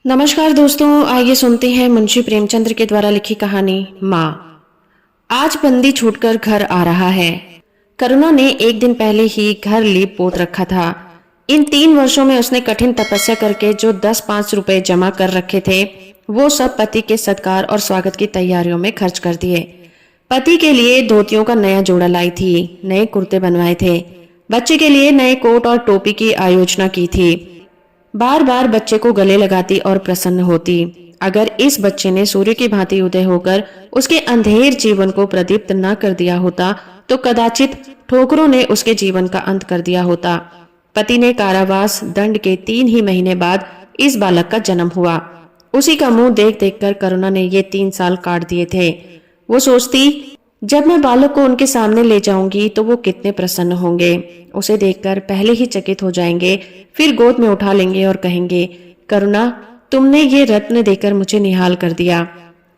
नमस्कार दोस्तों, आइए सुनते हैं मुंशी प्रेमचंद्र के द्वारा लिखी कहानी माँ। आज बंदी छूटकर घर आ रहा है। करुणा ने एक दिन पहले ही घर लीप पोत रखा था। इन 3 वर्षों में उसने कठिन तपस्या करके जो 10-5 रुपए जमा कर रखे थे, वो सब पति के सत्कार और स्वागत की तैयारियों में खर्च कर दिए। पति के लिए धोतियों का नया जोड़ा लाई थी, नए कुर्ते बनवाए थे, बच्चे के लिए नए कोट और टोपी की आयोजना की थी। बार बार बच्चे को गले लगाती और प्रसन्न होती। अगर इस बच्चे ने सूर्य की भांति उदय होकर उसके अंधेर जीवन को प्रदीप्त न कर दिया होता तो कदाचित ठोकरों ने उसके जीवन का अंत कर दिया होता। पति ने कारावास दंड के 3 ही महीने बाद इस बालक का जन्म हुआ। उसी का मुंह देख देख कर करुणा ने ये 3 साल काट दिए थे। वो सोचती, जब मैं बालक को उनके सामने ले जाऊंगी तो वो कितने प्रसन्न होंगे। उसे देखकर पहले ही चकित हो जाएंगे, फिर गोद में उठा लेंगे और कहेंगे, करुणा, तुमने ये रत्न देकर मुझे निहाल कर दिया।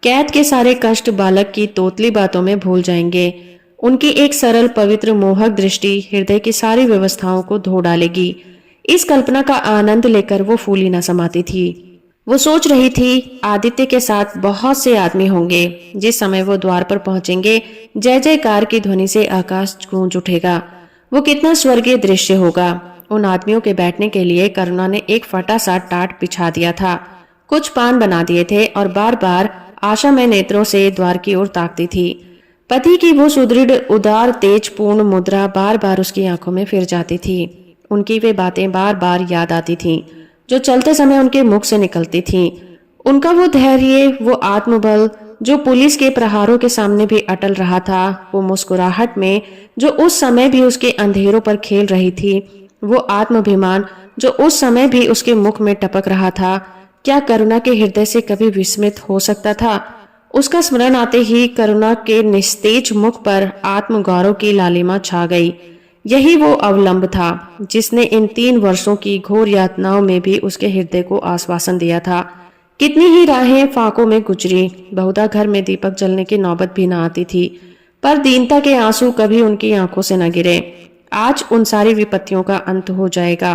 कैद के सारे कष्ट बालक की तोतली बातों में भूल जाएंगे। उनकी एक सरल पवित्र मोहक दृष्टि हृदय की सारी व्यवस्थाओं को धो डालेगी। इस कल्पना का आनंद लेकर वो फूली न समाती थी। वो सोच रही थी, आदित्य के साथ बहुत से आदमी होंगे। जिस समय वो द्वार पर पहुंचेंगे, जय जयकार की ध्वनि से आकाश गूंज उठेगा। वो कितना स्वर्गीय दृश्य होगा। उन आदमियों के बैठने के लिए करुणा ने एक फटा सा टाट बिछा दिया था, कुछ पान बना दिए थे और बार बार आशामय नेत्रों से द्वार की ओर ताकती थी। पति की वो सुदृढ़ उदार तेजपूर्ण मुद्रा बार बार उसकी आंखों में फिर जाती थी। उनकी वे बातें बार बार याद आती थीं, जो चलते समय उनके मुख से निकलती थीं। उनका वो धैर्य, वो आत्मबल जो पुलिस के प्रहारों के सामने भी अटल रहा था, वो मुस्कुराहट में जो उस समय भी उसके अंधेरों पर खेल रही थी, वो आत्माभिमान जो उस समय भी उसके मुख में टपक रहा था, क्या करुणा के हृदय से कभी विस्मृत हो सकता था? उसका स्मरण आते ही करुणा के निस्तेज मुख पर आत्मगौरव की लालिमा छा गई। यही वो अवलंब था जिसने इन 3 वर्षों की घोर यातनाओं में भी उसके हृदय को आश्वासन दिया था। कितनी ही राहें फाकों में गुजरी, बहुधा घर में दीपक जलने की नौबत भी न आती थी, पर दीनता के आंसू कभी उनकी आंखों से न गिरे। आज उन सारी विपत्तियों का अंत हो जाएगा।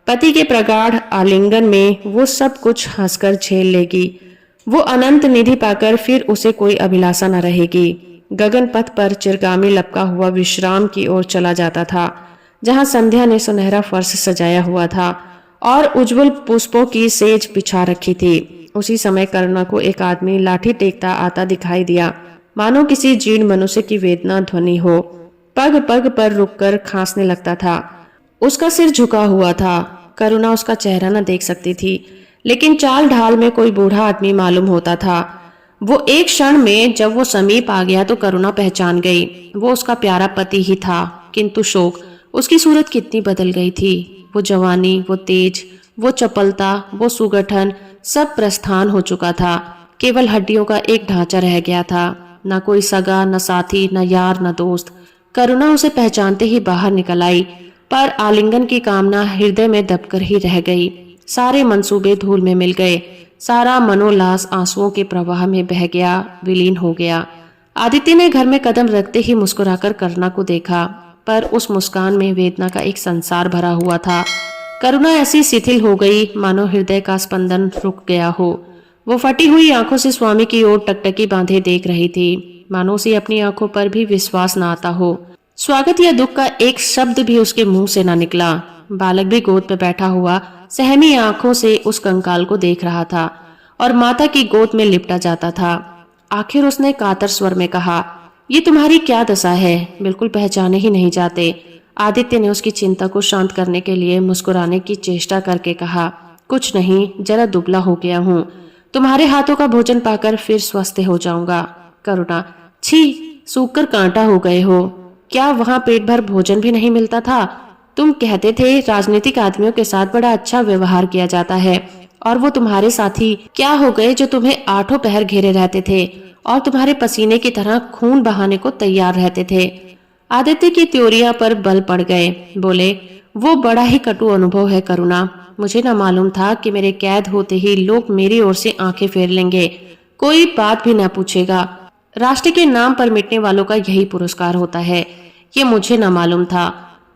पति के प्रगाढ़ आलिंगन में वो सब कुछ हंसकर झेल लेगी। वो अनंत निधि पाकर फिर उसे कोई अभिलाषा न रहेगी। गगन पथ पर चिरगामी लपका हुआ विश्राम की ओर चला जाता था, जहां संध्या ने सुनहरा फर्श सजाया हुआ था और उज्जवल पुष्पों की सेज बिछा रखी थी। उसी समय करुणा को एक आदमी लाठी टेकता आता दिखाई दिया, मानो किसी जीर्ण मनुष्य की वेदना ध्वनि हो। पग पग पर रुककर खांसने लगता था। उसका सिर झुका हुआ था। करुणा उसका चेहरा न देख सकती थी, लेकिन चाल ढाल में कोई बूढ़ा आदमी मालूम होता था। वो एक क्षण में जब वो समीप आ गया तो करुणा पहचान गई, वो उसका प्यारा पति ही था। किंतु शोक, उसकी सूरत कितनी बदल गई थी। वो जवानी, वो तेज, वो चपलता, वो सुगठन सब प्रस्थान हो चुका था। केवल हड्डियों का एक ढांचा रह गया था। न कोई सगा, न साथी, न यार, न दोस्त। करुणा उसे पहचानते ही बाहर निकल आई, पर आलिंगन की कामना हृदय में दबकर ही रह गई। सारे मंसूबे धूल में मिल गए। सारा मनोल्लास आंसुओं के प्रवाह में बह गया, विलीन हो गया। आदित्य ने घर में कदम रखते ही मुस्कुराकर करुणा को देखा, पर उस मुस्कान में वेदना का एक संसार भरा हुआ था। करुणा ऐसी शिथिल हो गई मानो हृदय का स्पंदन रुक गया हो। वो फटी हुई आंखों से स्वामी की ओर टकटकी बांधे देख रही थी, मानो उसे अपनी आंखों पर भी विश्वास न आता हो। स्वागत या दुख का एक शब्द भी उसके मुंह से न निकला। बालक भी गोद पे बैठा हुआ सहमी आंखों से उस कंकाल को देख रहा था और माता की गोद में लिपटा जाता था। आखिर उसने कातर स्वर में कहा, ये तुम्हारी क्या दशा है? बिल्कुल पहचाने ही नहीं जाते। आदित्य ने उसकी चिंता को शांत करने के लिए मुस्कुराने की चेष्टा करके कहा, कुछ नहीं, जरा दुबला हो गया हूँ। तुम्हारे हाथों का भोजन पाकर फिर स्वस्थ हो जाऊंगा। करुणा, छी, सूख कर कांटा हो गए हो। क्या वहाँ पेट भर भोजन भी नहीं मिलता था? तुम कहते थे राजनीतिक आदमियों के साथ बड़ा अच्छा व्यवहार किया जाता है, और वो तुम्हारे साथी क्या हो गए जो तुम्हें 8 पहर घेरे रहते थे और तुम्हारे पसीने की तरह खून बहाने को तैयार रहते थे। आदित्य की त्योरियां पर बल पड़ गए। बोले, वो बड़ा ही कटु अनुभव है करुणा। मुझे न मालूम था कि मेरे कैद होते ही लोग मेरी ओर से आंखें फेर लेंगे, कोई बात भी न पूछेगा। राष्ट्र के नाम पर मिटने वालों का यही पुरस्कार होता है, ये मुझे न मालूम था।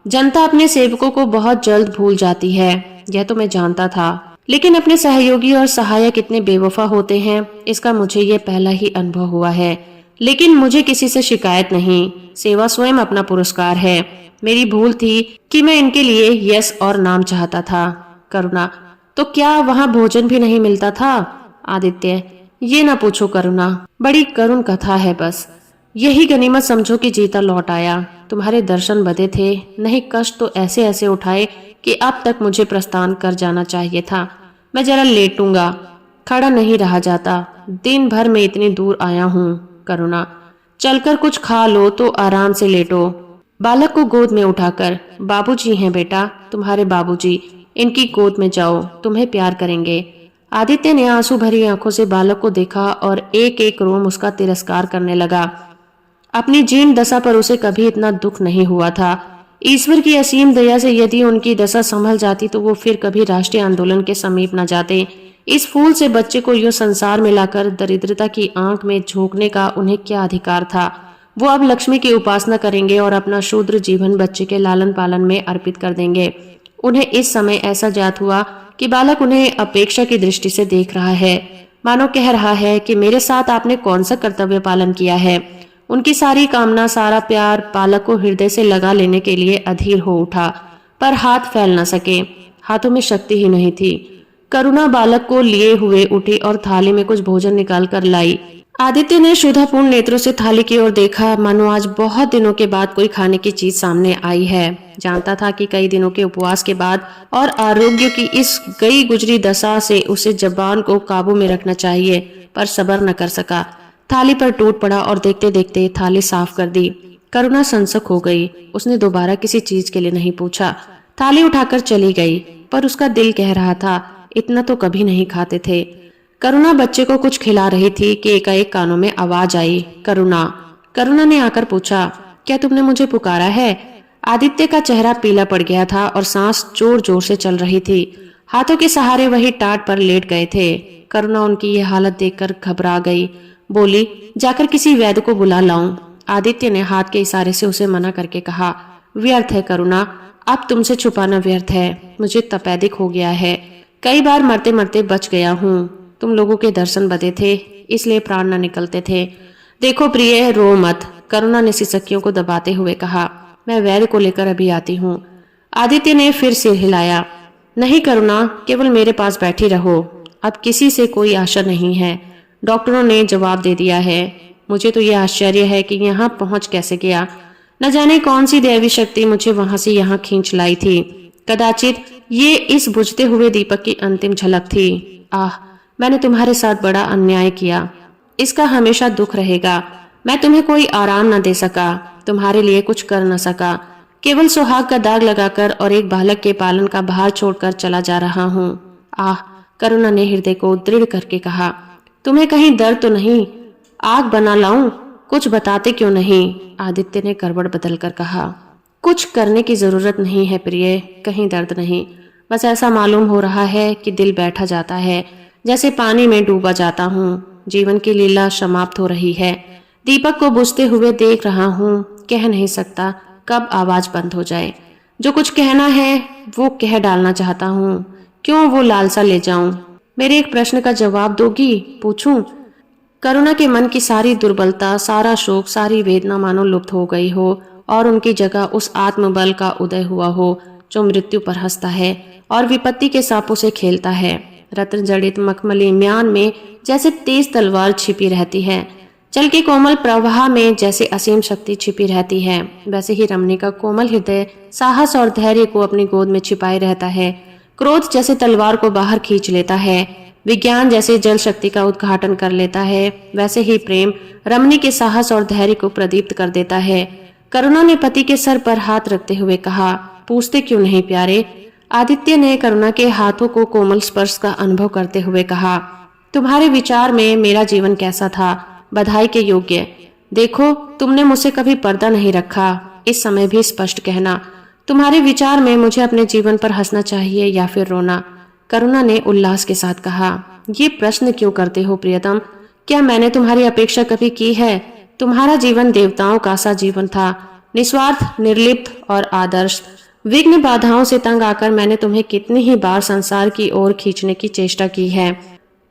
जनता अपने सेवकों को बहुत जल्द भूल जाती है, यह तो मैं जानता था, लेकिन अपने सहयोगी और सहायक इतने बेवफा होते हैं, इसका मुझे ये पहला ही अनुभव हुआ है। लेकिन मुझे किसी से शिकायत नहीं, सेवा स्वयं अपना पुरस्कार है। मेरी भूल थी कि मैं इनके लिए यश और नाम चाहता था। करुणा, तो क्या वहाँ भोजन भी नहीं मिलता था? आदित्य, ये ना पूछो करुणा, बड़ी करुण कथा है बस। यही गनीमत समझो कि जीता लौट आया। तुम्हारे दर्शन बदे थे, नहीं कष्ट तो ऐसे ऐसे उठाए कि अब तक मुझे प्रस्थान कर जाना चाहिए था। मैं जरा लेटूंगा, खड़ा नहीं रहा जाता। दिन भर में इतनी दूर आया हूँ। करुणा, चलकर कुछ खा लो तो आराम से लेटो। बालक को गोद में उठाकर, बाबूजी हैं बेटा, तुम्हारे बाबूजी, इनकी गोद में जाओ, तुम्हें प्यार करेंगे। आदित्य ने आंसू भरी आंखों से बालक को देखा और एक एक रोम उसका तिरस्कार करने लगा। अपनी जीर्ण दशा पर उसे कभी इतना दुख नहीं हुआ था। ईश्वर की असीम दया से यदि उनकी दशा संभल जाती तो वो फिर कभी राष्ट्रीय आंदोलन के समीप न जाते। इस फूल से बच्चे को यूं संसार में लाकर दरिद्रता की आंख में झोंकने का उन्हें क्या अधिकार था? वो अब लक्ष्मी की उपासना करेंगे और अपना शूद्र जीवन बच्चे के लालन पालन में अर्पित कर देंगे। उन्हें इस समय ऐसा ज्ञात हुआ कि बालक उन्हें अपेक्षा की दृष्टि से देख रहा है, मानो कह रहा है कि मेरे साथ आपने कौन सा कर्तव्य पालन किया है। उनकी सारी कामना, सारा प्यार बालक को हृदय से लगा लेने के लिए अधीर हो उठा, पर हाथ फैल न सके, हाथों में शक्ति ही नहीं थी। करुणा बालक को लिए हुए उठी और थाली में कुछ भोजन निकाल कर लाई। आदित्य ने शुद्धापूर्ण नेत्रों से थाली की ओर देखा, मानो आज बहुत दिनों के बाद कोई खाने की चीज सामने आई है। जानता था कि कई दिनों के उपवास के बाद और आरोग्य की इस गई गुजरी दशा से उसे जबान को काबू में रखना चाहिए, पर सब्र न कर सका। थाली पर टूट पड़ा और देखते देखते थाली साफ कर दी। करुणा सनसक हो गई। उसने दोबारा किसी चीज के लिए नहीं पूछा, थाली उठाकर चली गई। पर उसका दिल कह रहा था, इतना तो कभी नहीं खाते थे। करुणा बच्चे को कुछ खिला रही थी कि एकाएक कानों में आवाज आई, करुणा। करुणा ने आकर पूछा, क्या तुमने मुझे पुकारा है? आदित्य का चेहरा पीला पड़ गया था और सांस जोर जोर से चल रही थी। हाथों के सहारे वही टाट पर लेट गए थे। करुणा उनकी यह हालत देखकर घबरा गई। बोली, जाकर किसी वैद्य को बुला लाऊं। आदित्य ने हाथ के इशारे से उसे मना करके कहा, व्यर्थ है करुणा, अब तुमसे छुपाना व्यर्थ है। मुझे तपेदिक हो गया है, कई बार मरते मरते बच गया हूँ। तुम लोगों के दर्शन बदे थे, इसलिए प्राण न निकलते थे। देखो प्रिय, रो मत, करुणा ने सिसकियों को दबाते हुए कहा, मैं वैद्य को लेकर अभी आती हूँ। आदित्य ने फिर सिर हिलाया, नहीं करुणा, केवल मेरे पास बैठी रहो, अब किसी से कोई आशा नहीं है। डॉक्टरों ने जवाब दे दिया है। मुझे तो यह आश्चर्य है कि यहाँ पहुंच कैसे गया। न जाने कौन सी दैवी शक्ति मुझे वहां से यहाँ खींच लाई थी। कदाचित ये इस बुझते हुए दीपक की अंतिम झलक थी। आह, मैंने तुम्हारे साथ बड़ा अन्याय किया, इसका हमेशा दुख रहेगा। मैं तुम्हें कोई आराम न दे सका, तुम्हारे लिए कुछ कर न सका, केवल सुहाग का दाग लगाकर और एक बालक के पालन का भार छोड़कर चला जा रहा हूँ। आह, करुणा ने हृदय को दृढ़ करके कहा, तुम्हें कहीं दर्द तो नहीं? आग बना लाऊं? कुछ बताते क्यों नहीं? आदित्य ने करवट बदल कर कहा, कुछ करने की जरूरत नहीं है प्रिय, कहीं दर्द नहीं, बस ऐसा मालूम हो रहा है कि दिल बैठा जाता है, जैसे पानी में डूबा जाता हूँ। जीवन की लीला समाप्त हो रही है, दीपक को बुझते हुए देख रहा हूँ, कह नहीं सकता कब आवाज बंद हो जाए। जो कुछ कहना है वो कह डालना चाहता हूँ, क्यों वो लालसा ले जाऊं? मेरे एक प्रश्न का जवाब दोगी? पूछूं? करुणा के मन की सारी दुर्बलता, सारा शोक, सारी वेदना मानो लुप्त हो गई हो और उनकी जगह उस आत्मबल का उदय हुआ हो जो मृत्यु पर हंसता है और विपत्ति के सांपों से खेलता है। रत्न जड़ित मखमली म्यान में जैसे तेज तलवार छिपी रहती है, जल के कोमल प्रवाह में जैसे असीम शक्ति छिपी रहती है, वैसे ही रमणी का कोमल हृदय साहस और धैर्य को अपनी गोद में छिपाए रहता है। क्रोध जैसे तलवार को बाहर खींच लेता है, विज्ञान जैसे जल शक्ति का उद्घाटन कर लेता है, वैसे ही प्रेम रमणी के साहस और धैर्य को प्रदीप्त कर देता है। करुणा ने पति के सर पर हाथ रखते हुए कहा, पूछते क्यों नहीं प्यारे? आदित्य ने करुणा के हाथों को कोमल स्पर्श का अनुभव करते हुए कहा, तुम्हारे विचार में मेरा जीवन कैसा था, बधाई के योग्य। देखो, तुमने मुझसे कभी पर्दा नहीं रखा, इस समय भी स्पष्ट कहना, तुम्हारे विचार में मुझे अपने जीवन पर हंसना चाहिए या फिर रोना? करुणा ने उल्लास के साथ कहा, ये प्रश्न क्यों करते हो प्रियतम? क्या मैंने तुम्हारी अपेक्षा कभी की है? तुम्हारा जीवन देवताओं का सा जीवन था, निस्वार्थ, निर्लिप्त और आदर्श। विघ्न बाधाओं से तंग आकर मैंने तुम्हें कितनी ही बार संसार की ओर खींचने की चेष्टा की है,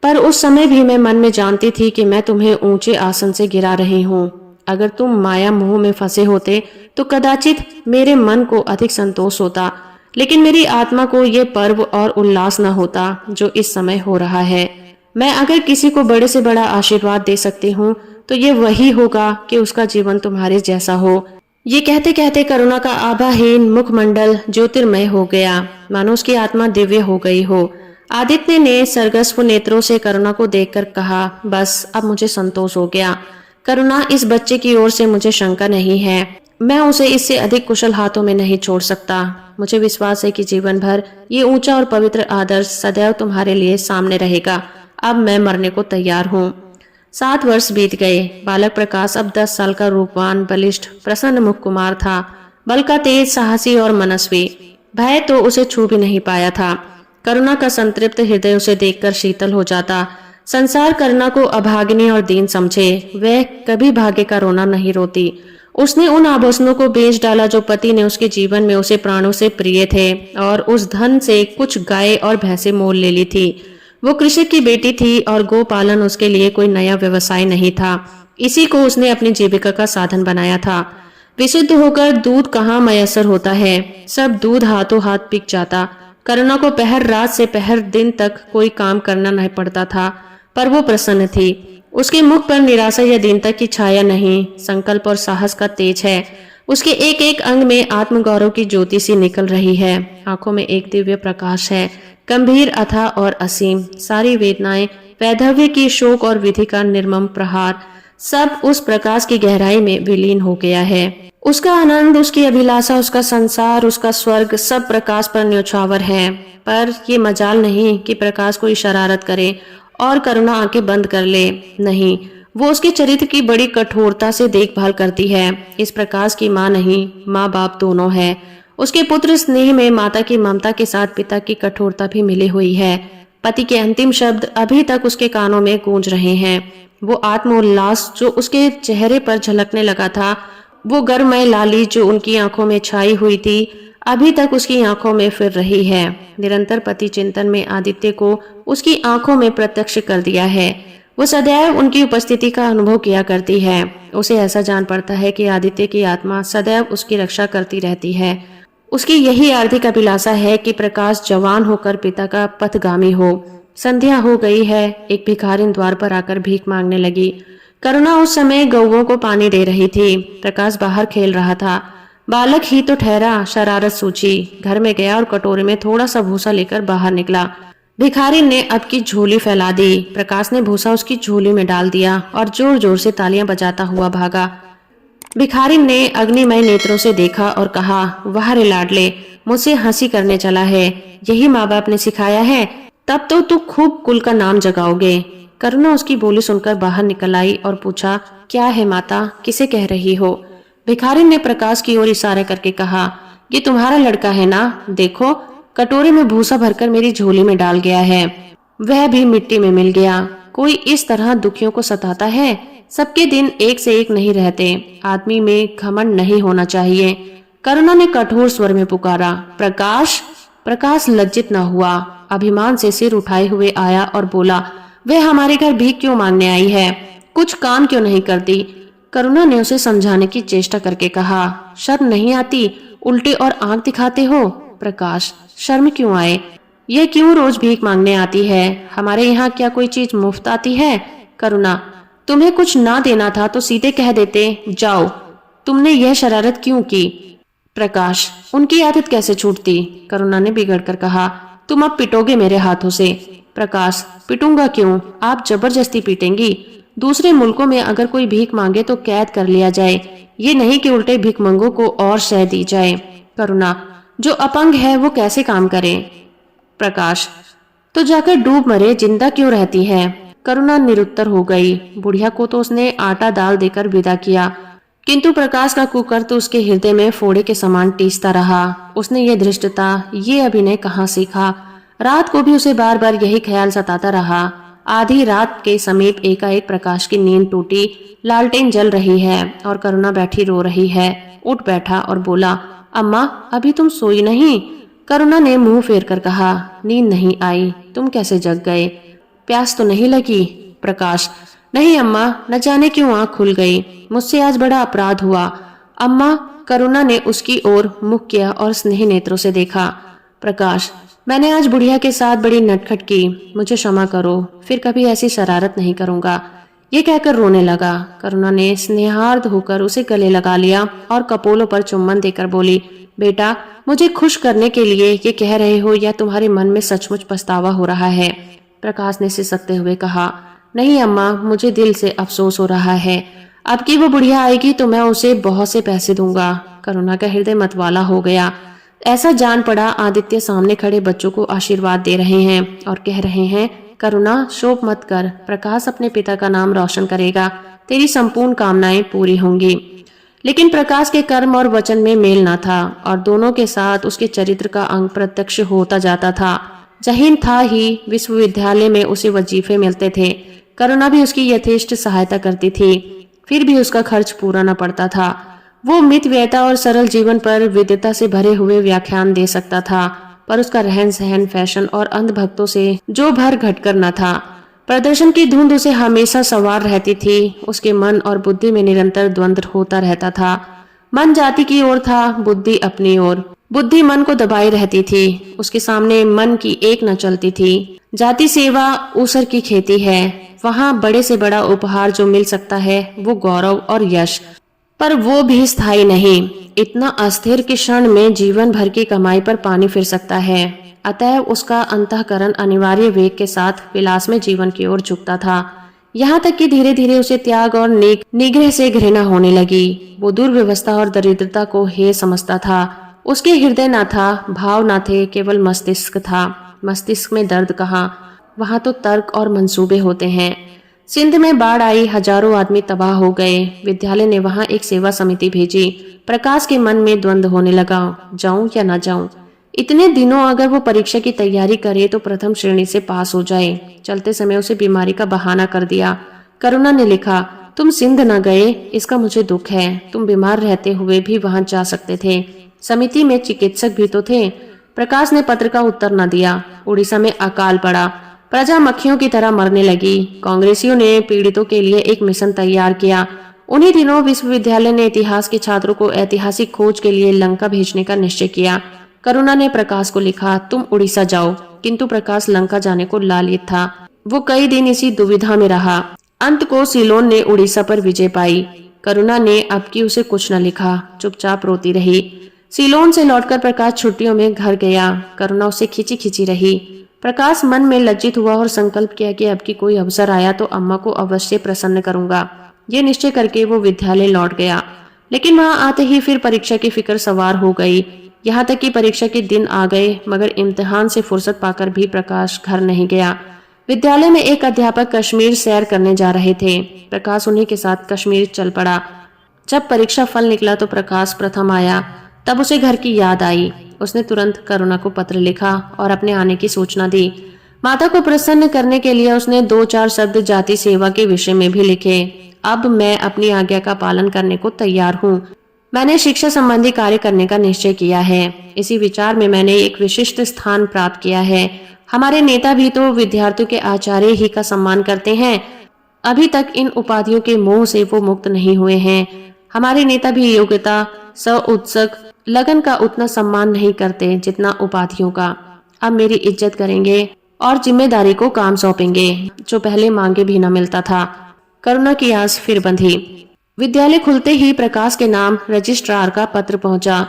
पर उस समय भी मैं मन में जानती थी कि मैं तुम्हें ऊंचे आसन से गिरा रही हूँ। अगर तुम माया मोह में फंसे होते तो कदाचित मेरे मन को अधिक संतोष होता, लेकिन मेरी आत्मा को ये पर्व और उल्लास न होता जो इस समय हो रहा है। मैं अगर किसी को बड़े से बड़ा आशीर्वाद दे सकती हूँ तो ये वही होगा कि उसका जीवन तुम्हारे जैसा हो। ये कहते कहते करुणा का आभाहीन मुखमंडल ज्योतिर्मय हो गया, मानो उसकी आत्मा दिव्य हो गई हो। आदित्य ने सरगस्व नेत्रों से करुणा को देखकर कहा, बस अब मुझे संतोष हो गया। करुणा, इस बच्चे की ओर से मुझे शंका नहीं है। मैं उसे इससे अधिक कुशल हाथों में नहीं छोड़ सकता। मुझे विश्वास है कि जीवन भर ये ऊंचा और पवित्र आदर्श सदैव तुम्हारे लिए सामने रहेगा। अब मैं मरने को तैयार हूँ। 7 वर्ष बीत गए। बालक प्रकाश अब 10 साल का रूपवान, बलिष्ठ, प्रसन्न मुख कुमार था। बल का तेज, साहसी और मनस्वी। भय तो उसे छू भी नहीं पाया था। करुणा का संतृप्त हृदय उसे देखकर शीतल हो जाता। संसार करुणा को अभागिनी और दीन समझे, वह कभी भाग्य का रोना नहीं रोती। उसने उन आभूषणों को बेच डाला जो पति ने उसके जीवन में उसे प्राणों से प्रिय थे, और उस धन से कुछ गाय और भैंसे मोल ले ली थी। वो कृषक की बेटी थी और गोपालन उसके लिए कोई नया व्यवसाय नहीं था। इसी को उसने अपनी जीविका का साधन बनाया था। विशुद्ध होकर दूध कहाँ मयसर होता है, सब दूध हाथों हाथ बिक जाता। करुणा को पहर रात से पहर दिन तक कोई काम करना नहीं पड़ता था, पर वो प्रसन्न थी। उसके मुख पर निराशा या दीनता की छाया नहीं, संकल्प और साहस का तेज है। उसके एक एक अंग में आत्मगौरव की ज्योति सी निकल रही है। आंखों में एक दिव्य प्रकाश है, गंभीर, अथाह और असीम। सारी वेदनाएं, वैधव्य की शोक और विधि का निर्मम प्रहार, सब उस प्रकाश की गहराई में विलीन हो गया है। उसका आनंद, उसकी अभिलाषा, उसका संसार, उसका स्वर्ग, सब प्रकाश पर न्योछावर है। पर ये मजाल नहीं कि प्रकाश कोई शरारत करे और करुणा आंखें बंद कर ले। नहीं, वो उसके चरित्र की बड़ी कठोरता से देखभाल करती है। इस प्रकाश की माँ नहीं, माँ बाप दोनों है। उसके पुत्र स्नेह में माता की ममता के साथ पिता की कठोरता भी मिली हुई है। पति के अंतिम शब्द अभी तक उसके कानों में गूंज रहे हैं। वो आत्मोल्लास जो उसके चेहरे पर झलकने लगा था, वो गर्ममय लाली जो उनकी आंखों में छाई हुई थी, अभी तक उसकी आंखों में फिर रही है। निरंतर पति चिंतन में आदित्य को उसकी आंखों में प्रत्यक्ष कर दिया है। वो सदैव उनकी उपस्थिति का अनुभव किया करती है। उसे ऐसा जान पड़ता है कि आदित्य की आत्मा सदैव उसकी रक्षा करती रहती है। उसकी यही आर्थिक अभिलाषा है कि प्रकाश जवान होकर पिता का पथगामी हो। संध्या हो गई है। एक भिखारिन द्वार पर आकर भीख मांगने लगी। करुणा उस समय गौओं को पानी दे रही थी। प्रकाश बाहर खेल रहा था। बालक ही तो ठहरा, शरारत सूझी, घर में गया और कटोरे में थोड़ा सा भूसा लेकर बाहर निकला। भिखारिन ने अब की झोली फैला दी। प्रकाश ने भूसा उसकी झोली में डाल दिया और जोर जोर से तालियां बजाता हुआ भागा। भिखारिन ने अग्निमय नेत्रों से देखा और कहा, वाह रे लाडले, मुझसे हंसी करने चला है। यही माँ बाप ने सिखाया है, तब तो तू खूब कुल का नाम जगाओगे। करुणा उसकी बोली सुनकर बाहर निकल आई और पूछा, क्या है माता, किसे कह रही हो? भिखारिन ने प्रकाश की ओर इशारा करके कहा, ये तुम्हारा लड़का है ना? देखो, कटोरे में भूसा भरकर मेरी झोली में डाल गया है, वह भी मिट्टी में मिल गया। कोई इस तरह दुखियों को सताता है? सबके दिन एक से एक नहीं रहते। आदमी में घमंड नहीं होना चाहिए। करुणा ने कठोर स्वर में पुकारा, प्रकाश। प्रकाश लज्जित न हुआ, अभिमान से सिर उठाए हुए आया और बोला, वह हमारे घर भीख क्यों मांगने आई है? कुछ काम क्यों नहीं करती? करुणा ने उसे समझाने की चेष्टा करके कहा, शर्म नहीं आती? उल्टे और आंख दिखाते हो। प्रकाश, शर्म क्यों आए? यह क्यों रोज भीख मांगने आती है? हमारे यहाँ क्या कोई चीज मुफ्त आती है? करुणा, तुम्हें कुछ ना देना था तो सीधे कह देते, जाओ। तुमने यह शरारत क्यों की? प्रकाश, उनकी आदत कैसे छूटती? करुणा ने बिगड़कर कहा, तुम अब पिटोगे मेरे हाथों से। प्रकाश, पिटूंगा क्यों? आप जबरदस्ती पीटेंगी। दूसरे मुल्कों में अगर कोई भीख मांगे तो कैद कर लिया जाए, ये नहीं कि उल्टे भिखमंगों को और शह दी जाए। करुणा, जो अपंग है वो कैसे काम करे? प्रकाश, तो जाकर डूब मरे, जिंदा क्यों रहती है? करुणा निरुत्तर हो गई। बुढ़िया को तो उसने आटा दाल देकर विदा किया, किंतु प्रकाश का कुकर्त उसके हृदय में फोड़े के समान टीसता रहा। उसने ये धृष्टता, ये अभिनय कहाँ सीखा? रात को भी उसे बार बार यही ख्याल सताता रहा। आधी रात के समीप एकाएक प्रकाश की नींद टूटी। लालटेन जल रही है और करुणा बैठी रो रही है। उठ बैठा और बोला, अम्मा अभी तुम सोई नहीं? करुणा ने मुंह फेर कर कहा। नींद नहीं आई, तुम कैसे जग गए? प्यास तो नहीं लगी? प्रकाश, नहीं अम्मा, न जाने क्यों आँख खुल गई, मुझसे आज बड़ा अपराध हुआ। अम्मा, करुणा ने उसकी ओर मुख किया और स्नेह नेत्रों से देखा। प्रकाश, मैंने आज बुढ़िया के साथ बड़ी नटखट की, मुझे क्षमा करो, फिर कभी ऐसी शरारत नहीं करूंगा। ये कहकर रोने लगा। करुणा ने स्नेहार्द होकर उसे गले लगा लिया और कपोलों पर चुम्बन देकर बोली, बेटा, मुझे खुश करने के लिए ये कह रहे हो या तुम्हारे मन में सचमुच पछतावा हो रहा है? प्रकाश ने सिसकते हुए कहा, नहीं अम्मा, मुझे दिल से अफसोस हो रहा है। अब की वो बुढ़िया आएगी तो मैं उसे बहुत से पैसे दूंगा। करुणा का हृदय मतवाला हो गया। ऐसा जान पड़ा आदित्य सामने खड़े बच्चों को आशीर्वाद दे रहे हैं और कह रहे हैं, करुणा शोक मत कर, प्रकाश अपने पिता का नाम रोशन करेगा, तेरी संपूर्ण कामनाएं पूरी होंगी। लेकिन प्रकाश के कर्म और वचन में मेल न था और दोनों के साथ उसके चरित्र का अंग प्रत्यक्ष होता जाता था। जहीन था ही, विश्वविद्यालय में उसे वजीफे मिलते थे। करुणा भी उसकी यथेष्ट सहायता करती थी, फिर भी उसका खर्च पूरा न पड़ता था। वो मितव्ययता और सरल जीवन पर विद्वता से भरे हुए व्याख्यान दे सकता था, पर उसका रहन सहन फैशन और अंधभक्तों से जो भर घटकर न था। प्रदर्शन की धुंध उसे हमेशा सवार रहती थी। उसके मन और बुद्धि में निरंतर द्वंद्व होता रहता था। मन जाति की ओर था, बुद्धि अपनी ओर। बुद्धि मन को दबाई रहती थी, उसके सामने मन की एक न चलती थी। जाति सेवा ऊसर की खेती है, वहाँ बड़े से बड़ा उपहार जो मिल सकता है वो गौरव और यश, पर वो भी स्थायी नहीं। इतना अस्थिर कि क्षण में जीवन भर की कमाई पर पानी फिर सकता है। अतएव उसका अंतःकरण अनिवार्य वेग के साथ विलास में जीवन की ओर झुकता था। यहाँ तक कि धीरे धीरे उसे त्याग और निग्रह से घृणा होने लगी। वो दुर्व्यवस्था और दरिद्रता को हेय समझता था। उसके हृदय न था, भाव न थे, केवल मस्तिष्क था। मस्तिष्क में दर्द कहाँ, वहाँ तो तर्क और मंसूबे होते हैं। सिंध में बाढ़ आई, हजारों आदमी तबाह हो गए। विद्यालय ने वहाँ एक सेवा समिति भेजी। प्रकाश के मन में द्वंद्व होने लगा, जाऊं या न जाऊं। इतने दिनों अगर वो परीक्षा की तैयारी करे तो प्रथम श्रेणी से पास हो जाए। चलते समय उसे बीमारी का बहाना कर दिया। करुणा ने लिखा, तुम सिंध न गए, इसका मुझे दुख है। तुम बीमार रहते हुए भी वहां जा सकते थे। समिति में चिकित्सक भी तो थे। प्रकाश ने पत्र का उत्तर न दिया। उड़ीसा में अकाल पड़ा, प्रजा मक्खियों की तरह मरने लगी। कांग्रेसियों ने पीड़ितों के लिए एक मिशन तैयार किया। उन्हीं दिनों विश्वविद्यालय ने इतिहास के छात्रों को ऐतिहासिक खोज के लिए लंका भेजने का निश्चय किया। करुणा ने प्रकाश को लिखा, तुम उड़ीसा जाओ। किंतु प्रकाश लंका जाने को लालित था। वो कई दिन इसी दुविधा में रहा। अंत को सिलोन ने उड़ीसा पर विजय पाई। करुणा ने अब की उसे कुछ न लिखा, चुपचाप रोती रही। सिलोन से लौटकर प्रकाश छुट्टियों में घर गया। करुणा उसे खिंची खिंची रही। प्रकाश मन में लज्जित हुआ और संकल्प किया कि अब की कोई अवसर आया तो अम्मा को अवश्य प्रसन्न करूंगा। ये निश्चय करके वो विद्यालय लौट गया। लेकिन वहां आते ही फिर परीक्षा की फिक्र सवार हो गई। यहाँ तक कि परीक्षा के दिन आ गए, मगर इम्तिहान से फुर्सत पाकर भी प्रकाश घर नहीं गया। विद्यालय में एक अध्यापक कश्मीर सैर करने जा रहे थे। प्रकाश उन्हीं के साथ कश्मीर चल पड़ा। जब परीक्षा फल निकला तो प्रकाश प्रथम आया। तब उसे घर की याद आई। उसने तुरंत करुणा को पत्र लिखा और अपने आने की सूचना दी। माता को प्रसन्न करने के लिए उसने 2-4 शब्द जाति सेवा के विषय में भी लिखे। अब मैं अपनी आज्ञा का पालन करने को तैयार हूँ। मैंने शिक्षा संबंधी कार्य करने का निश्चय किया है। इसी विचार में मैंने एक विशिष्ट स्थान प्राप्त किया है। हमारे नेता भी तो विद्यार्थियों के आचार्य ही का सम्मान करते हैं। अभी तक इन उपाधियों के मोह से वो मुक्त नहीं हुए हैं। हमारे नेता भी योग्यता, सउत्सुक, लगन का उतना सम्मान नहीं करते जितना उपाधियों का। अब मेरी इज्जत करेंगे और जिम्मेदारी को काम सौंपेंगे, जो पहले मांगे भी न मिलता था। करुणा की आस फिर बंधी। विद्यालय खुलते ही प्रकाश के नाम रजिस्ट्रार का पत्र पहुंचा।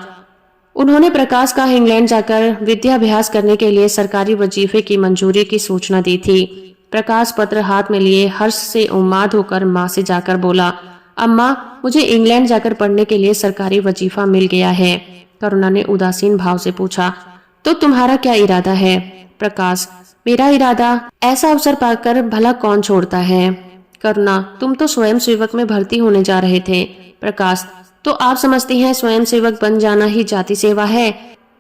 उन्होंने प्रकाश का इंग्लैंड जाकर विद्याभ्यास करने के लिए सरकारी वजीफे की मंजूरी की सूचना दी थी। प्रकाश पत्र हाथ में लिए हर्ष से उन्माद होकर माँ से जाकर बोला, अम्मा, मुझे इंग्लैंड जाकर पढ़ने के लिए सरकारी वजीफा मिल गया है। करुणा ने उदासीन भाव से पूछा, तो तुम्हारा क्या इरादा है? प्रकाश, मेरा इरादा, ऐसा अवसर पाकर भला कौन छोड़ता है। करुणा, तुम तो स्वयं सेवक में भर्ती होने जा रहे थे। प्रकाश, तो आप समझती हैं स्वयं सेवक बन जाना ही जाति सेवा है?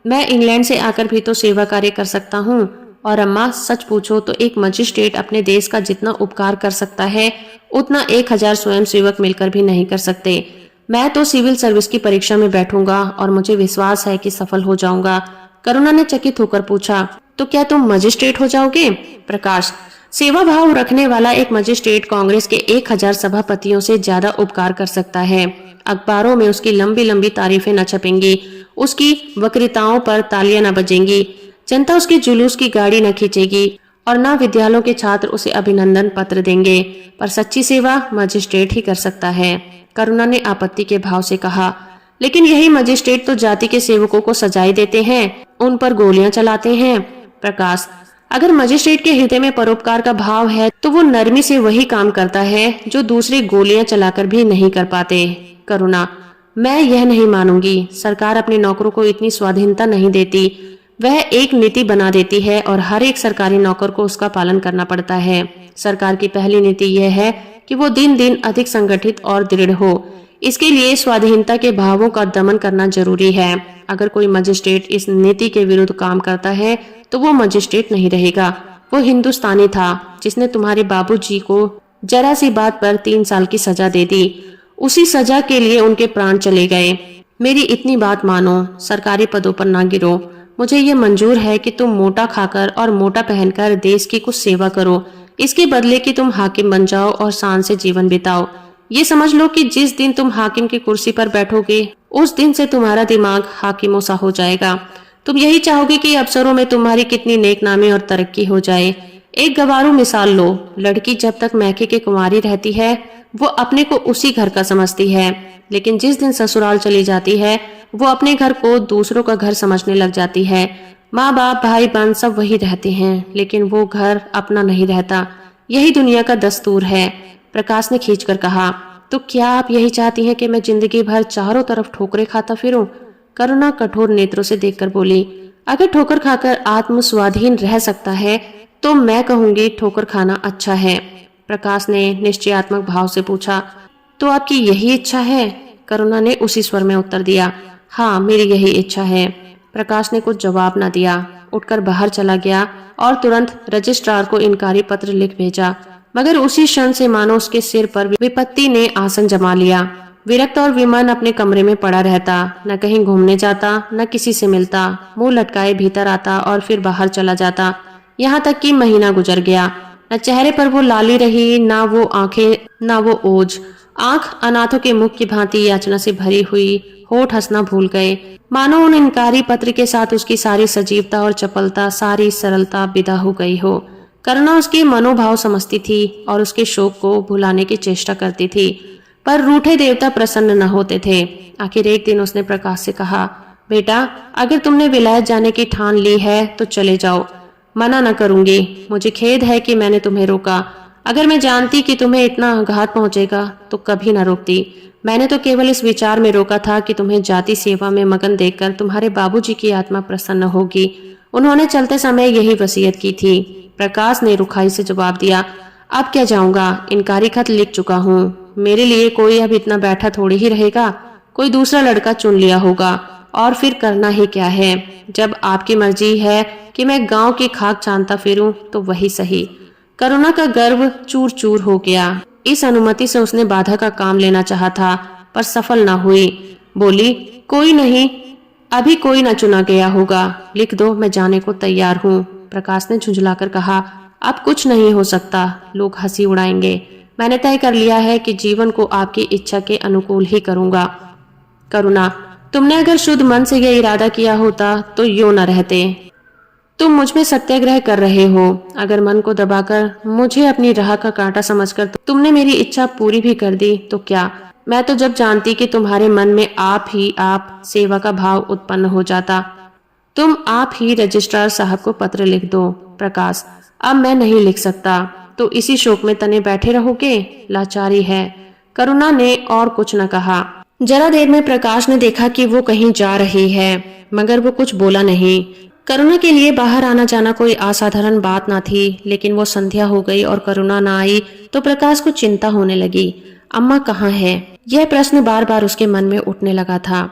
मैं इंग्लैंड से आकर भी तो सेवा कार्य कर सकता हूँ। और अम्मा, सच पूछो तो एक मजिस्ट्रेट अपने देश का जितना उपकार कर सकता है उतना 1000 स्वयं सेवक मिलकर भी नहीं कर सकते। मैं तो सिविल सर्विस की परीक्षा में बैठूंगा और मुझे विश्वास है कि सफल हो जाऊंगा। करुणा ने चकित होकर पूछा, तो क्या तुम मजिस्ट्रेट हो जाओगे? प्रकाश, सेवा भाव रखने वाला एक मजिस्ट्रेट कांग्रेस के 1000 सभापतियों से ज्यादा उपकार कर सकता है। अखबारों में उसकी लंबी लंबी तारीफें न छपेंगी, उसकी वक्तृताओं पर तालियां न बजेंगी, जनता उसके जुलूस की गाड़ी न खींचेगी और न विद्यालयों के छात्र उसे अभिनंदन पत्र देंगे, पर सच्ची सेवा मजिस्ट्रेट ही कर सकता है। करुणा ने आपत्ति के भाव से कहा, लेकिन यही मजिस्ट्रेट तो जाति के सेवकों को सजाएं देते हैं, उन पर गोलियां चलाते हैं। प्रकाश, अगर मजिस्ट्रेट के हृदय में परोपकार का भाव है तो वो नरमी से वही काम करता है जो दूसरे गोलियां चलाकर भी नहीं कर पाते। करुणा, मैं यह नहीं मानूंगी। सरकार अपने नौकरों को इतनी स्वाधीनता नहीं देती, वह एक नीति बना देती है और हर एक सरकारी नौकर को उसका पालन करना पड़ता है। सरकार की पहली नीति यह है कि वो दिन दिन अधिक संगठित और दृढ़ हो। इसके लिए स्वाधीनता के भावों का दमन करना जरूरी है। अगर कोई मजिस्ट्रेट इस नीति के विरुद्ध काम करता है तो वो मजिस्ट्रेट नहीं रहेगा, वो हिंदुस्तानी था जिसने तुम्हारे बाबूजी को जरा सी बात पर 3 साल की सजा दे दी। उसी सजा के लिए उनके प्राण चले गए। मेरी इतनी बात मानो, सरकारी पदों पर ना गिरो। मुझे ये मंजूर है कि तुम मोटा खाकर और मोटा पहनकर देश की कुछ सेवा करो, इसके बदले कि तुम हाकिम बन जाओ और शान से जीवन बिताओ। ये समझ लो कि जिस दिन तुम हाकिम की कुर्सी पर बैठोगे उस दिन से तुम्हारा दिमाग हाकिमों सा हो जाएगा। तुम यही चाहोगे कि अफसरों में तुम्हारी कितनी नेकनामी और तरक्की हो जाए। एक गवारू मिसाल लो, लड़की जब तक मैके के कुंवारी रहती है वो अपने को उसी घर का समझती है, लेकिन जिस दिन ससुराल चली जाती है वो अपने घर को दूसरों का घर समझने लग जाती है। माँ बाप भाई बहन सब वही रहते हैं, लेकिन वो घर अपना नहीं रहता। यही दुनिया का दस्तूर है। प्रकाश ने खींचकर कहा, तो क्या आप यही चाहती हैं कि मैं जिंदगी भर चारों तरफ ठोकरें खाता फिरूं? करुणा कठोर नेत्रों से देखकर बोली, अगर ठोकर खाकर आत्म स्वाधीन रह सकता है तो मैं कहूंगी ठोकर खाना अच्छा है। प्रकाश ने निश्चयात्मक भाव से पूछा, तो आपकी यही इच्छा है? करुणा ने उसी स्वर में उत्तर दिया, हाँ मेरी यही इच्छा है। प्रकाश ने कुछ जवाब न दिया, उठकर बाहर चला गया और तुरंत रजिस्ट्रार को इनकारी पत्र लिख भेजा। मगर उसी क्षण से मानो उसके सिर पर विपत्ति ने आसन जमा लिया। विरक्त और विमन अपने कमरे में पड़ा रहता, न कहीं घूमने जाता, न किसी से मिलता, मुंह लटकाए भीतर आता और फिर बाहर चला जाता। यहाँ तक कि महीना गुजर गया, न चेहरे पर वो लाली रही, ना वो आंखें, ना वो ओज। आंख अनाथों के मुख की भांति याचना से भरी हुई, होठ हंसना भूल गए, मानो उन इनकारी पत्र के साथ उसकी सारी सजीवता और चपलता, सारी सरलता विदा हो गई हो। करुणा उसके मनोभाव समझती थी और उसके शोक को भुलाने की चेष्टा करती थी, पर रूठे देवता प्रसन्न न होते थे। आखिर एक दिन उसने प्रकाश से कहा, बेटा अगर तुमने विलायत जाने की ठान ली है तो चले जाओ, मना न करूंगी। मुझे खेद है कि मैंने तुम्हें रोका। अगर मैं जानती कि तुम्हें इतना आघात पहुंचेगा तो कभी न रोकती। मैंने तो केवल इस विचार में रोका था कि तुम्हें जाति सेवा में मगन देखकर तुम्हारे बाबूजी की आत्मा प्रसन्न होगी। उन्होंने चलते समय यही वसीयत की थी। प्रकाश ने रुखाई से जवाब दिया, अब क्या जाऊंगा, इनकारी खत लिख चुका हूँ। मेरे लिए कोई अब इतना बैठा थोड़ी ही रहेगा, कोई दूसरा लड़का चुन लिया होगा और फिर करना ही क्या है। जब आपकी मर्जी है कि मैं गांव की खाक छानता फिरूं तो वही सही। करुणा का गर्व चूर चूर हो गया। इस अनुमति से उसने बाधा का काम लेना चाहा था, पर सफल न हुई। बोली, कोई नहीं, अभी कोई न चुना गया होगा, लिख दो, मैं जाने को तैयार हूँ। प्रकाश ने झुंझलाकर कहा, अब कुछ नहीं हो सकता, लोग हंसी उड़ाएंगे। मैंने तय कर लिया है कि जीवन को आपकी इच्छा के अनुकूल ही करूंगा। करुणा, तुमने अगर शुद्ध मन से यह इरादा किया होता तो यूं न रहते। तुम मुझ में सत्याग्रह कर रहे हो। अगर मन को दबाकर मुझे अपनी राह का कांटा समझकर तुमने मेरी इच्छा पूरी भी कर दी तो क्या? मैं तो जब जानती कि तुम्हारे मन में आप ही आप सेवा का भाव उत्पन्न हो जाता। तुम आप ही रजिस्ट्रार साहब को पत्र लिख दो। प्रकाश, अब मैं नहीं लिख सकता, तो इसी शोक में तने बैठे रहोगे? लाचारी है। करुणा ने और कुछ न कहा। जरा देर में प्रकाश ने देखा कि वो कहीं जा रही है, मगर वो कुछ बोला नहीं। करुणा के लिए बाहर आना जाना कोई असाधारण बात ना थी, लेकिन वो संध्या हो गई और करुणा ना आई तो प्रकाश को चिंता होने लगी। अम्मा कहाँ है? यह प्रश्न बार बार उसके मन में उठने लगा था।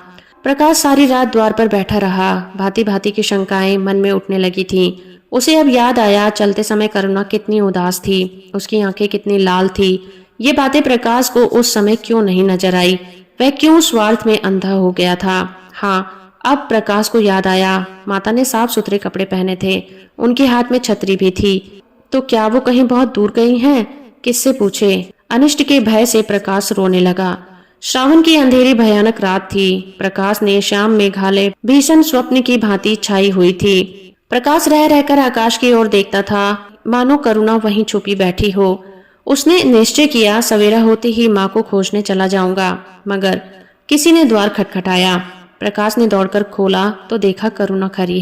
प्रकाश सारी रात द्वार पर बैठा रहा। भांति भांति की शंकाएं मन में उठने लगी थी। उसे अब याद आया, चलते समय करुणा कितनी उदास थी, उसकी आंखें कितनी लाल थी। ये बातें प्रकाश को उस समय क्यों नहीं नजर आई? वह क्यों स्वार्थ में अंधा हो गया था। हाँ, अब प्रकाश को याद आया, माता ने साफ सुथरे कपड़े पहने थे, उनके हाथ में छतरी भी थी। तो क्या वो कहीं बहुत दूर गई हैं? किससे पूछे? अनिष्ट के भय से प्रकाश रोने लगा। श्रावण की अंधेरी भयानक रात थी। प्रकाश ने श्याम मेघालय भीषण स्वप्न की भांति छाई हुई थी। प्रकाश रह रहकर आकाश की ओर देखता था, मानो करुणा वहीं छुपी बैठी हो। उसने निश्चय किया, सवेरा होते ही माँ को खोजने चला जाऊंगा। मगर किसी ने द्वार खटखटाया। प्रकाश ने दौड़कर खोला तो देखा करुणा खड़ी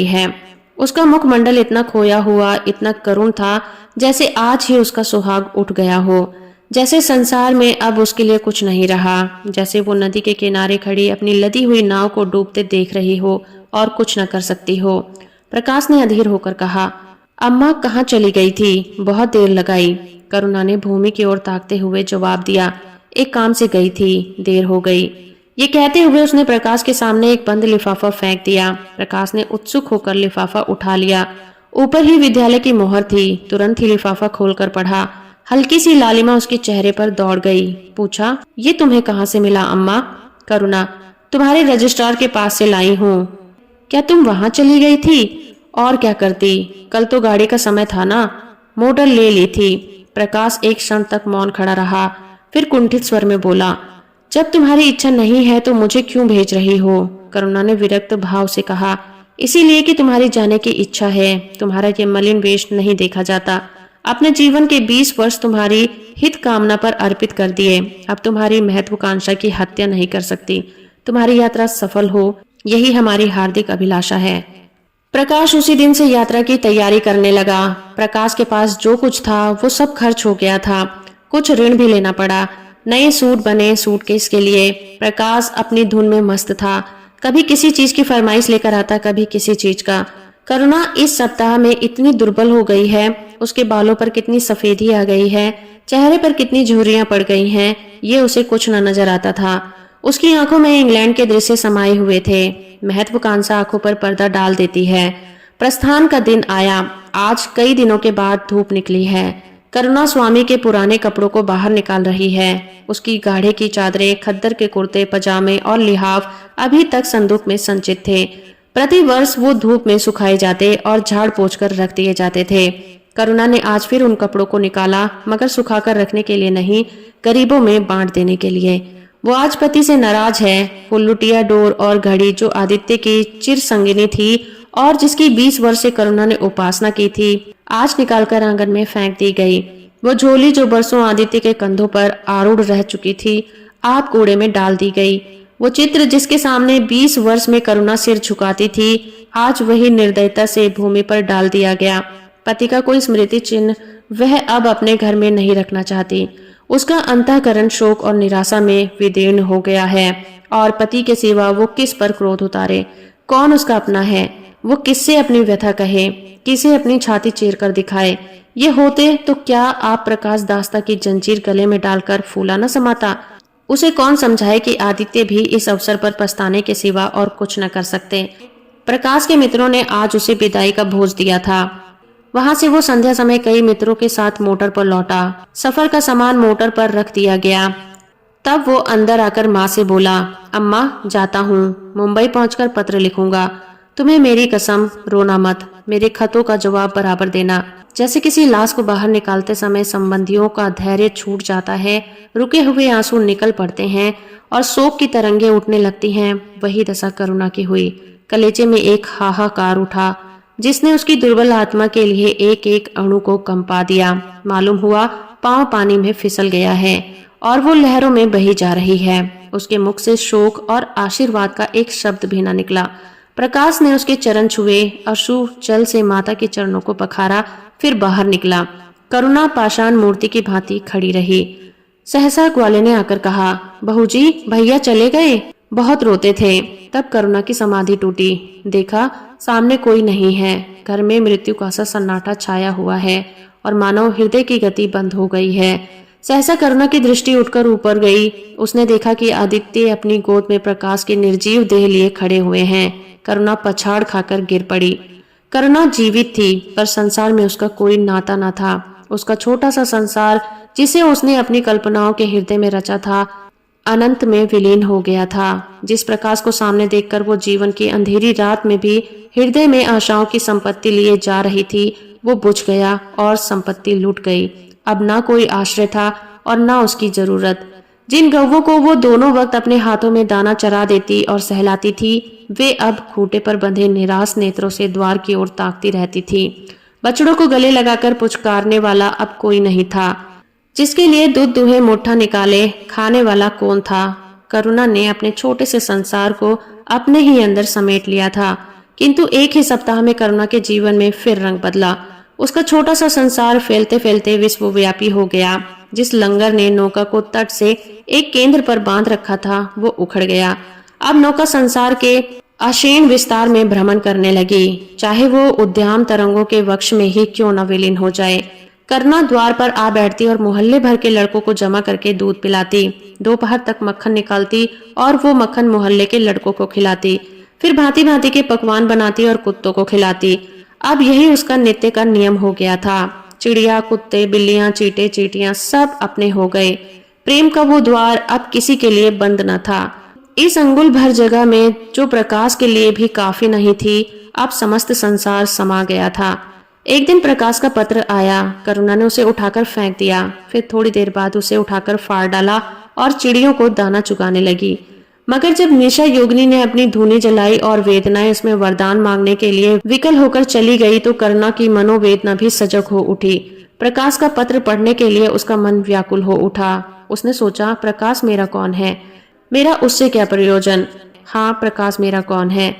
है। उसका मुखमंडल इतना खोया हुआ, इतना करुण था, जैसे आज ही उसका सुहाग उठ गया हो, जैसे संसार में अब उसके लिए कुछ नहीं रहा, जैसे वो नदी के किनारे खड़ी अपनी लदी हुई नाव को डूबते देख रही हो और कुछ न कर सकती हो। प्रकाश ने अधीर होकर कहा, अम्मा कहाँ चली गई थी? बहुत देर लगाई। करुणा ने भूमि की ओर ताकते हुए जवाब दिया, एक काम से गई थी, देर हो गई। ये कहते हुए उसने प्रकाश के सामने एक बंद लिफाफा फेंक दिया। प्रकाश ने उत्सुक होकर लिफाफा उठा लिया। ऊपर ही विद्यालय की मोहर थी। तुरंत ही लिफाफा खोलकर पढ़ा। हल्की सी लालिमा उसके चेहरे पर दौड़ गई। पूछा, ये तुम्हें कहाँ से मिला अम्मा? करुणा, तुम्हारे रजिस्ट्रार के पास से लाई हूँ। क्या तुम वहां चली गई थी? और क्या करती, कल तो गाड़ी का समय था ना, मोटर ले ली थी। प्रकाश एक क्षण तक मौन खड़ा रहा, फिर कुंठित स्वर में बोला, जब तुम्हारी इच्छा नहीं है तो मुझे क्यों भेज रही हो? करुणा ने विरक्त भाव से कहा, इसीलिए कि तुम्हारी जाने की इच्छा है। तुम्हारा ये मलिन वेश नहीं देखा जाता। अपने जीवन के 20 वर्ष तुम्हारी हित कामना पर अर्पित कर दिए। अब तुम्हारी महत्वाकांक्षा की हत्या नहीं कर सकती। तुम्हारी यात्रा सफल हो, यही हमारी हार्दिक अभिलाषा है। प्रकाश उसी दिन से यात्रा की तैयारी करने लगा। प्रकाश के पास जो कुछ था वो सब खर्च हो गया था। कुछ ऋण भी लेना पड़ा। नए सूट बने सूटकेस के लिए। प्रकाश अपनी धुन में मस्त था। कभी किसी चीज की फरमाइश लेकर आता, कभी किसी चीज का। करुणा इस सप्ताह में इतनी दुर्बल हो गई है, उसके बालों पर कितनी सफेदी आ गई है, चेहरे पर कितनी झुर्रियां पड़ गई हैं, ये उसे कुछ न नजर आता था। उसकी आंखों में इंग्लैंड के दृश्य समाये हुए थे। महत्वाकांक्षा आंखों पर पर्दा डाल देती है। प्रस्थान का दिन आया। आज कई दिनों के बाद धूप निकली है। करुणा स्वामी के पुराने कपड़ों को बाहर निकाल रही है। उसकी गाढ़े की चादरें, खद्दर के कुर्ते पजामे और लिहाफ अभी तक संदूक में संचित थे। प्रतिवर्ष वो धूप में सुखाए जाते और झाड़ पोंछ कर रख दिए जाते थे। करुणा ने आज फिर उन कपड़ों को निकाला, मगर सुखाकर रखने के लिए नहीं, गरीबों में बांट देने के लिए। वो आज पति से नाराज है। वो लुटिया डोर और घड़ी जो आदित्य की चिर संगिनी थी और जिसकी 20 वर्ष से करुणा ने उपासना की थी, आज निकालकर आंगन में फेंक दी गई। वो झोली जो बरसों आदित्य के कंधों पर आरूढ़ रह चुकी थी, आप कूड़े में डाल दी गई। वो चित्र जिसके सामने 20 वर्ष में करुणा सिर झुकाती थी, आज वही निर्दयता से भूमि पर डाल दिया गया। पति का कोई स्मृति चिन्ह वह अब अपने घर में नहीं रखना चाहती। उसका अंतःकरण शोक और निराशा में विदीर्ण हो गया है। और पति के सिवा वो किस पर क्रोध उतारे? कौन उसका अपना है? वो किससे अपनी व्यथा कहे, किसे अपनी छाती चीर कर दिखाए? ये होते तो क्या आप प्रकाश दास्ता की जंजीर गले में डालकर फूला न समाता? उसे कौन समझाए कि आदित्य भी इस अवसर पर पछताने के सिवा और कुछ न कर सकते। प्रकाश के मित्रों ने आज उसे विदाई का भोज दिया था। वहां से वो संध्या समय कई मित्रों के साथ मोटर पर लौटा। सफर का सामान मोटर पर रख दिया गया। तब वो अंदर आकर माँ से बोला, अम्मा जाता हूँ, मुंबई पहुंचकर पत्र लिखूंगा। तुम्हें मेरी कसम, रोना मत, मेरे खतों का जवाब बराबर देना। जैसे किसी लाश को बाहर निकालते समय संबंधियों का धैर्य छूट जाता है, रुके हुए आंसू निकल पड़ते हैं और शोक की तरंगे उठने लगती हैं, वही दशा करुणा की हुई। कलेजे में एक हाहाकार उठा, जिसने उसकी दुर्बल आत्मा के लिए एक एक अणु को कंपा दिया। मालूम हुआ पांव पानी में फिसल गया है और वो लहरों में बही जा रही है। उसके मुख से शोक और आशीर्वाद का एक शब्द भी न निकला। प्रकाश ने उसके चरण छुए, अश्रु जल से माता के चरणों को पखारा, फिर बाहर निकला। करुणा पाषाण मूर्ति की भांति खड़ी रही। सहसा ग्वाले ने आकर कहा, बहू जी भैया चले गए? बहुत रोते थे। तब करुणा की समाधि टूटी। देखा सामने कोई नहीं है। घर में मृत्यु का सा सन्नाटा छाया हुआ है और मानो हृदय की गति बंद हो गई है। सहसा करुणा की दृष्टि उठकर ऊपर गई। उसने देखा कि आदित्य अपनी गोद में प्रकाश की निर्जीव देह लिए खड़े हुए हैं। करुणा पछाड़ खाकर गिर पड़ी। करुणा जीवित थी, पर संसार में उसका कोई नाता न था। उसका छोटा सा संसार जिसे उसने अपनी कल्पनाओं के हृदय में रचा था अनंत में विलीन हो गया था। जिस प्रकाश को सामने देखकर वो जीवन की अंधेरी रात में भी हृदय में आशाओं की संपत्ति लिए जा रही थी, वो बुझ गया और संपत्ति लूट गई। अब ना कोई आश्रय था और ना उसकी जरूरत। जिन गौवों को वो दोनों वक्त अपने हाथों में दाना चरा देती और सहलाती थी, वे अब खूंटे पर बंधे निराश नेत्रों से द्वार की ओर ताकती रहती थी। बछड़ों को गले लगाकर पुचकारने वाला अब कोई नहीं था। जिसके लिए दूध दुहे मुट्ठा निकाले खाने वाला कौन था। करुणा ने अपने छोटे से संसार को अपने ही अंदर समेट लिया था, किंतु एक ही सप्ताह में करुणा के जीवन में फिर रंग बदला। उसका छोटा सा संसार फैलते फैलते विश्वव्यापी हो गया। जिस लंगर ने नौका को तट से एक केंद्र पर बांध रखा था, वो उखड़ गया। अब नौका संसार के असीम विस्तार में भ्रमण करने लगी, चाहे वो उद्यान तरंगों के वक्ष में ही क्यों न विलीन हो जाए। करुणा द्वार पर आ बैठती और मोहल्ले भर के लड़कों को जमा करके दूध पिलाती। दोपहर तक मक्खन निकालती और वो मक्खन मोहल्ले के लड़कों को खिलाती। फिर भांति भांति के पकवान बनाती और कुत्तों को खिलाती। अब यही उसका नित्य का नियम हो गया था। चिड़िया, कुत्ते, बिल्लियां, चींटे, चींटियां सब अपने हो गए। प्रेम का वो द्वार अब किसी के लिए बंद न था। इस अंगुल भर जगह में जो प्रकाश के लिए भी काफी नहीं थी, अब समस्त संसार समा गया था। एक दिन प्रकाश का पत्र आया। करुणा ने उसे उठाकर फेंक दिया। फिर थोड़ी देर बाद उसे उठाकर फाड़ डाला और चिड़ियों को दाना चुगाने लगी। मगर जब निशा योगिनी ने अपनी धूनी जलाई और वेदनाएं उसमें वरदान मांगने के लिए विकल होकर चली गई, तो करुणा की मनोवेदना भी सजग हो उठी। प्रकाश का पत्र पढ़ने के लिए उसका मन व्याकुल हो उठा। उसने सोचा, प्रकाश मेरा कौन है, मेरा उससे क्या प्रयोजन। हाँ, प्रकाश मेरा कौन है।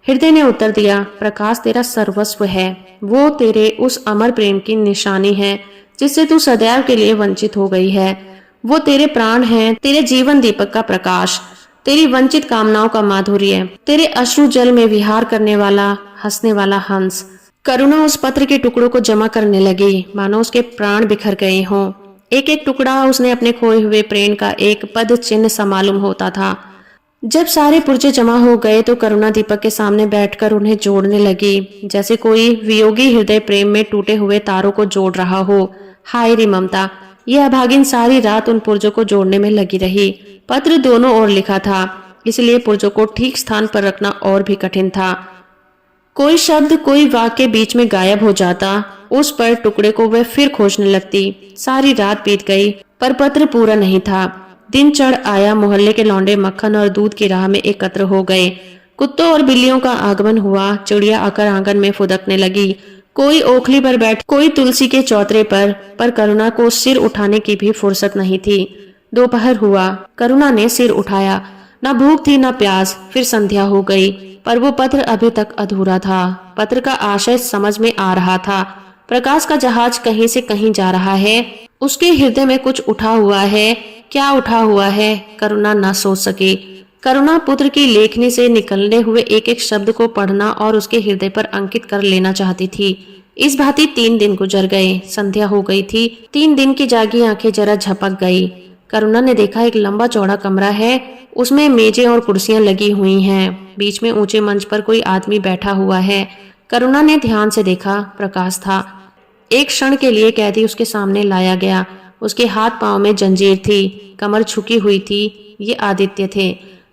हृदय ने उत्तर दिया, प्रकाश तेरा सर्वस्व है। वो तेरे उस अमर प्रेम की निशानी है जिससे तू सदैव के लिए वंचित हो गई है। वो तेरे प्राण है, तेरे जीवन दीपक का प्रकाश, तेरी वंचित कामनाओं का माधुर्य, तेरे अश्रु जल में विहार करने वाला हंसने वाला हंस। करुणा उस पत्र के टुकड़ों को जमा करने लगी, मानो उसके प्राण बिखर गए हों। एक एक टुकड़ा उसने अपने खोए हुए प्रेम का एक पद चिन्ह सा मालूम होता था। जब सारे पुर्जे जमा हो गए तो करुणा दीपक के सामने बैठकर उन्हें जोड़ने लगी, जैसे कोई वियोगी हृदय प्रेम में टूटे हुए तारों को जोड़ रहा हो। हाय रे ममता, यह अभागिन सारी रात उन पुर्जों को जोड़ने में लगी रही। पत्र दोनों ओर लिखा था, इसलिए पुर्जों को ठीक स्थान पर रखना और भी कठिन था। कोई शब्द, कोई वाक्य बीच में गायब हो जाता, उस पर टुकड़े को वह फिर खोजने लगती। सारी रात बीत गई पर पत्र पूरा नहीं था। दिन चढ़ आया। मोहल्ले के लौंडे मक्खन और दूध की राह में एकत्र हो गए। कुत्तों और बिल्लियों का आगमन हुआ। चिड़िया आकर आंगन में फुदकने लगी। कोई ओखली पर बैठ, कोई तुलसी के चौतरे पर करुणा को सिर उठाने की भी फुर्सत नहीं थी। दोपहर हुआ। करुणा ने सिर उठाया। न भूख थी न प्यास। फिर संध्या हो गई, पर वो पत्र अभी तक अधूरा था। पत्र का आशय समझ में आ रहा था। प्रकाश का जहाज कहीं से कहीं जा रहा है। उसके हृदय में कुछ उठा हुआ है। क्या उठा हुआ है, करुणा न सोच सकी। करुणा पुत्र की लेखनी से निकलने हुए एक एक शब्द को पढ़ना और उसके हृदय पर अंकित कर लेना चाहती थी। इस भांति 3 दिन गुजर गए। संध्या हो गई थी। 3 दिन की जागी आंखें जरा झपक गई। करुणा ने देखा एक लंबा चौड़ा कमरा है। उसमें मेजें और कुर्सियां लगी हुई हैं। बीच में ऊंचे मंच पर कोई आदमी बैठा हुआ है। करुणा ने ध्यान से देखा, प्रकाश था। एक क्षण के लिए कैदी उसके सामने लाया गया। उसके हाथ पांव में जंजीर थी, कमर झुकी हुई थी। ये आदित्य थे।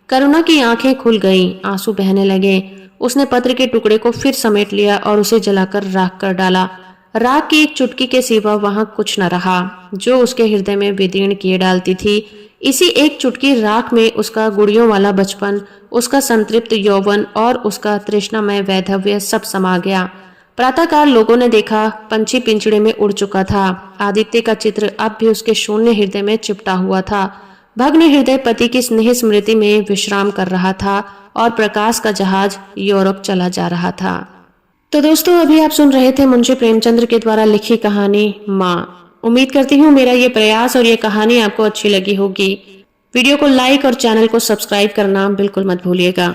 करुणा की आंखें खुल गईं, आंसू बहने लगे। उसने पत्र के टुकड़े को फिर समेट लिया और उसे जलाकर राख कर डाला। राख की एक चुटकी के सिवा वहां कुछ न रहा जो उसके हृदय में विदीर्ण किए डालती थी। इसी एक चुटकी राख में उसका गुड़ियों वाला बचपन, उसका संतृप्त यौवन और उसका तृष्णामय वैधव्य सब समा गया। प्रातःकाल लोगों ने देखा, पंछी पिंजड़े में उड़ चुका था। आदित्य का चित्र अब भी उसके शून्य हृदय में चिपटा हुआ था। भग्न हृदय पति की स्नेह स्मृति में विश्राम कर रहा था और प्रकाश का जहाज यूरोप चला जा रहा था। तो दोस्तों, अभी आप सुन रहे थे मुंशी प्रेमचंद्र के द्वारा लिखी कहानी माँ। उम्मीद करती हूँ मेरा ये प्रयास और ये कहानी आपको अच्छी लगी होगी। वीडियो को लाइक और चैनल को सब्सक्राइब करना बिल्कुल मत भूलिएगा।